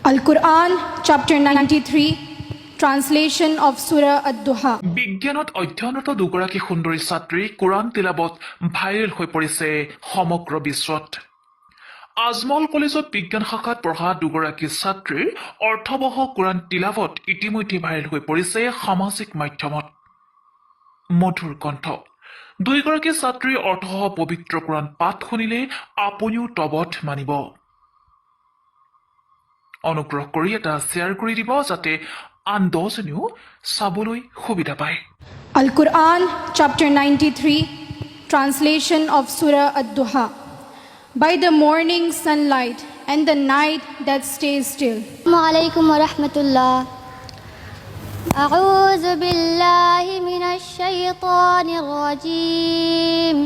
Al-Quran, chapter 93, translation of Surah Ad-Duha. বিজ্ঞানত অধ্যয়নৰত দুগৰাকী সুন্দৰী ছাত্ৰী কোৰাণ তিলাবত ভাইৰেল হৈ পৰিছে সমগ্ৰ বিশ্বত। আজমল কলেজত বিজ্ঞান শাখাত পঢ়া দুগৰাকী ছাত্ৰীৰ অৰ্থবহ কোৰাণ তিলাবত ইতিমধ্যে ভাইৰেল হৈ পৰিছে সামাজিক মাধ্যমত। মধুৰ কণ্ঠ দুইগৰাকী ছাত্ৰীৰ অৰ্থসহ পবিত্ৰ কোৰাণ পাঠ শুনিলে আপুনিও তবত মানিব। অনুগ্ৰহ কৰি এটা শ্বেয়াৰ কৰি দিব যাতে আন 10জনেও চাবলৈ সুবিধা পায়। Al-Quran, chapter 93, translation of Surah Ad-Duha. By the morning sunlight and the night that stays still. Assalamu alaikum wa rahmatullah. A'udhu billahi minash shaytanir rajim.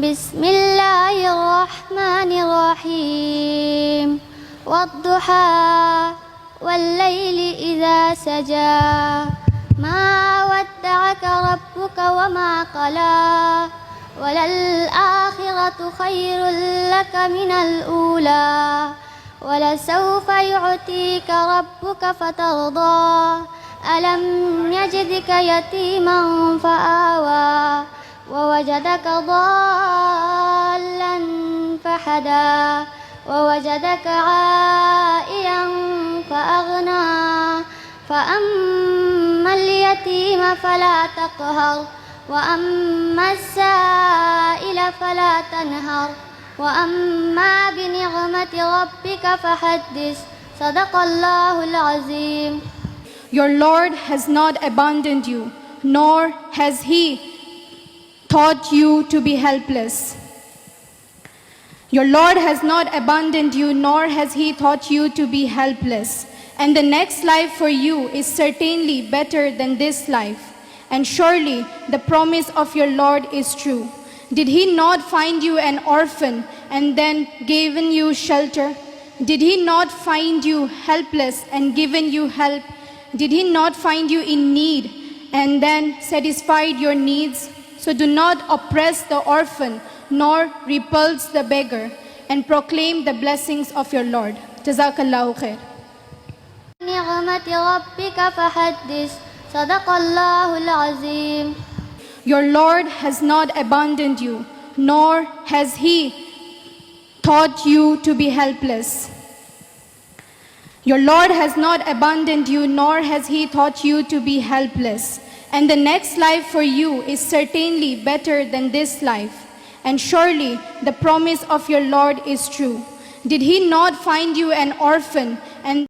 Bismillahir rahmanir rahim. والضحى والليل إذا سجى ما ودعك ربك وما قلى وللآخرة خير لك من الأولى ولسوف يعطيك ربك فترضى ألم يجدك يتيما فآوى ووجدك ضالا فهدى ووجدك عائلا فأغنى فأما اليتيم فلا تقهر وأما السائل فلا تنهر وأما بنعمة ربك فحدث صدق الله العظيم. Your Lord has not abandoned you, nor has He taught you to be helpless. Your Lord has not abandoned you, nor has He taught you to be helpless. And the next life for you is certainly better than this life. And surely the promise of your Lord is true. Did He not find you an orphan and then given you shelter? Did He not find you helpless and given you help? Did He not find you in need and then satisfied your needs? So do not oppress the orphan, nor repulse the beggar, and proclaim the blessings of your Lord. Jazakallahu khair. نعمة ربك فحدث صدق الله العظيم. Your Lord has not abandoned you, nor has He taught you to be helpless. Your Lord has not abandoned you, nor has He taught you to be helpless. And the next life for you is certainly better than this life. And surely the promise of your Lord is true. Did He not find you an orphan and